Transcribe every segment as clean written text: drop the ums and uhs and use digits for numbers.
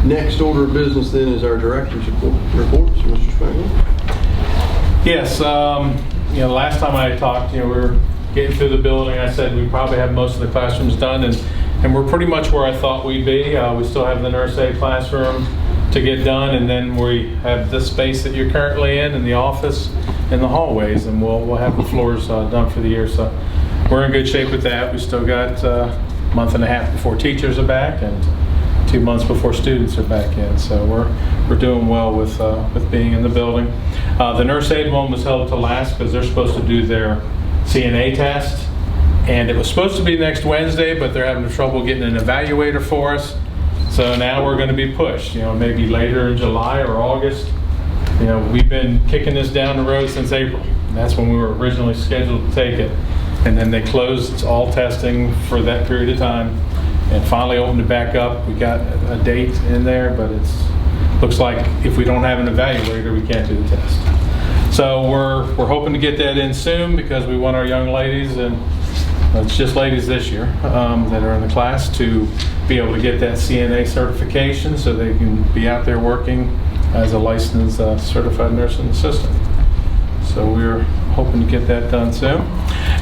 Next order of business then is our director's reports. Mr. Spangler. Yes, last time I talked, we were getting through the building. I said we probably have most of the classrooms done, and we're pretty much where I thought we'd be. We still have the nurse aide classroom to get done, and then we have this space that you're currently in the office, and the hallways, and we'll have the floors done for the year. So we're in good shape with that. We still got a month and a half before teachers are back, and 2 months before students are back in. So we're doing well with being in the building. The nurse aide one was held to last because they're supposed to do their CNA test, and it was supposed to be next Wednesday, but they're having trouble getting an evaluator for us. So now we're going to be pushed, maybe later in July or August. We've been kicking this down the road since April. And that's when we were originally scheduled to take it. And then they closed all testing for that period of time and finally opened it back up. We got a date in there, but it looks like if we don't have an evaluator, we can't do the test. So we're hoping to get that in soon because we want our young ladies, and it's just ladies this year that are in the class, to be able to get that CNA certification so they can be out there working as a licensed certified nursing assistant. So we're hoping to get that done soon.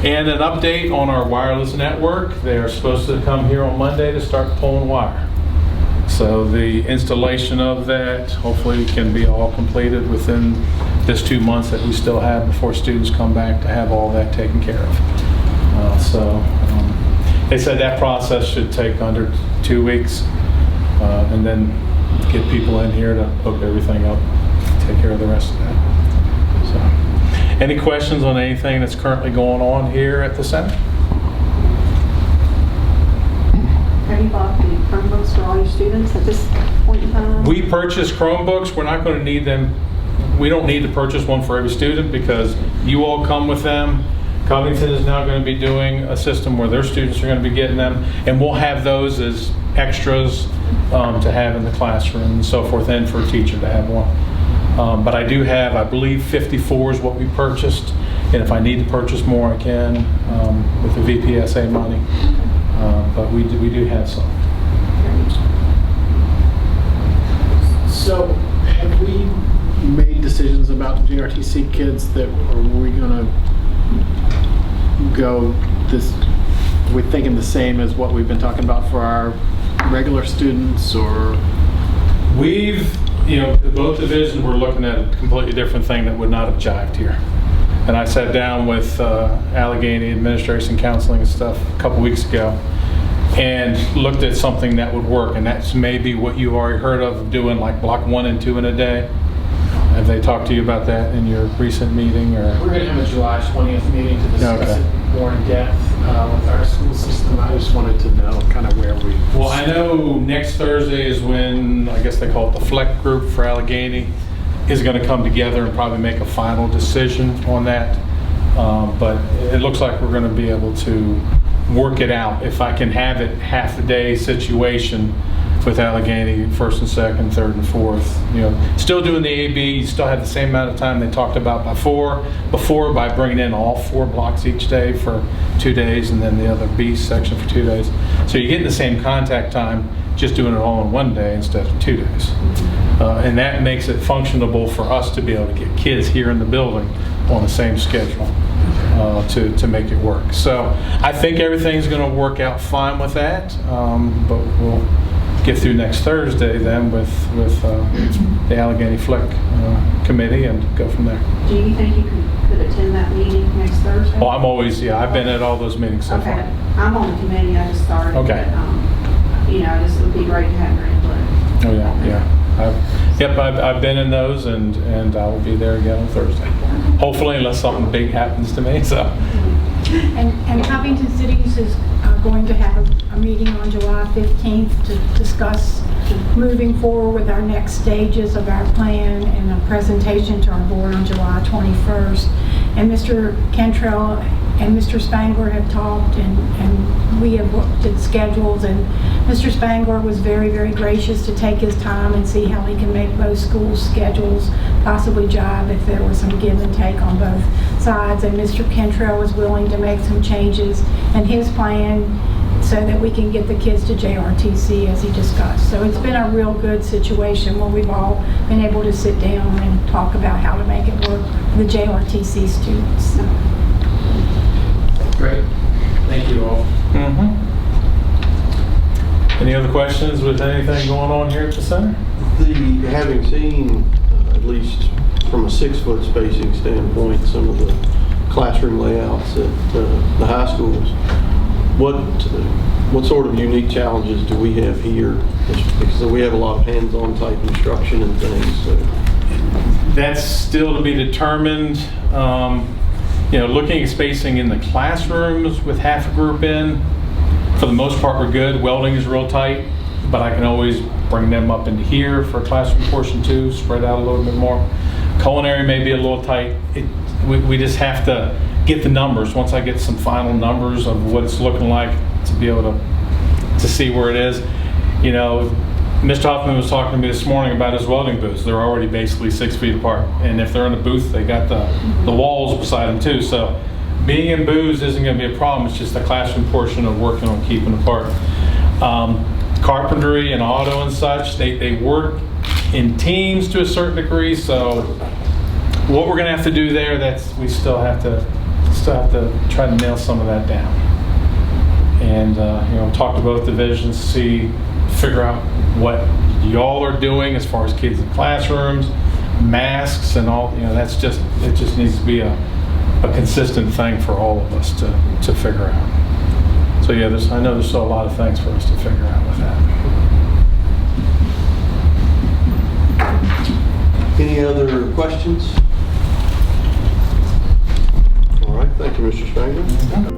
And an update on our wireless network. They are supposed to come here on Monday to start pulling wire. So the installation of that hopefully can be all completed within this 2 months that we still have before students come back, to have all that taken care of. They said that process should take under 2 weeks, and then get people in here to hook everything up, take care of the rest of that. So, any questions on anything that's currently going on here at the center? Have you bought the Chromebooks for all your students at this point in time? We purchased Chromebooks. We're not going to need them. We don't need to purchase one for every student because you all come with them. Covington is now going to be doing a system where their students are going to be getting them, and we'll have those as extras to have in the classroom and so forth, and for a teacher to have one. But I do have, I believe 54 is what we purchased, and if I need to purchase more, I can with the VPSA money. But we do have some. So have we made decisions about the JRTC kids that are we going to go this, we're thinking the same as what we've been talking about for our regular students, or? We've, both divisions were looking at a completely different thing that would not have jived here. And I sat down with Allegheny Administration Counseling and stuff a couple weeks ago and looked at something that would work, and that's maybe what you've already heard of doing, like block 1 and 2 in a day. Have they talked to you about that in your recent meeting? Or we're going to have a July 20th meeting to discuss it more in depth with our school system. I just wanted to know kind of where we... Well, I know next Thursday is when, I guess they call it the FLEC group for Allegheny, is going to come together and probably make a final decision on that. But it looks like we're going to be able to work it out. If I can have it half a day situation with Allegheny, 1st and 2nd, 3rd and 4th, still doing the AB, you still have the same amount of time they talked about before by bringing in all 4 blocks each day for 2 days, and then the other B section for 2 days. So you're getting the same contact time, just doing it all in 1 day instead of 2 days. And that makes it functionable for us to be able to get kids here in the building on the same schedule to make it work. So I think everything's going to work out fine with that, but we'll get through next Thursday then with the Allegheny FLEC committee and go from there. Do you think you could attend that meeting next Thursday? Oh, I'm always, I've been at all those meetings so far. I'm on the committee, I just started. Okay. But, this would be great to have your input. Oh yeah. I've been in those, and I will be there again on Thursday. Hopefully, unless something big happens to me. So. And Covington Cities is going to have a meeting on July 15th to discuss moving forward with our next stages of our plan, and a presentation to our board on July 21st. And Mr. Cantrell and Mr. Spangler have talked, and we have looked at schedules, and Mr. Spangler was very, very gracious to take his time and see how he can make both schools' schedules possibly jive if there was some give and take on both sides. And Mr. Cantrell was willing to make some changes, and his plan so that we can get the kids to JRTC as he discussed. So it's been a real good situation where we've all been able to sit down and talk about how to make it work for the JRTC students. Great. Thank you all. Any other questions with anything going on here at the center? Having seen, at least from a 6-foot spacing standpoint, some of the classroom layouts at the high schools, what sort of unique challenges do we have here? Because we have a lot of hands-on type instruction and things. So. That's still to be determined. Looking at spacing in the classrooms with half a group in, for the most part we're good. Welding is real tight, but I can always bring them up into here for a classroom portion too, spread out a little bit more. Culinary may be a little tight. We just have to get the numbers. Once I get some final numbers of what it's looking like, to be able to see where it is. Mr. Hoffman was talking to me this morning about his welding booths. They're already basically 6 feet apart. And if they're in a booth, they got the walls beside them too. So being in booths isn't going to be a problem. It's just the classroom portion of working on keeping apart. Carpentry and auto and such, they work in teams to a certain degree. So what we're going to have to do there, we still have to try to nail some of that down. And talk to both divisions, figure out what y'all are doing as far as kids in classrooms, masks and all. It just needs to be a consistent thing for all of us to figure out. So yeah, I know there's still a lot of things for us to figure out with that. Any other questions? All right, thank you, Mr. Spangler.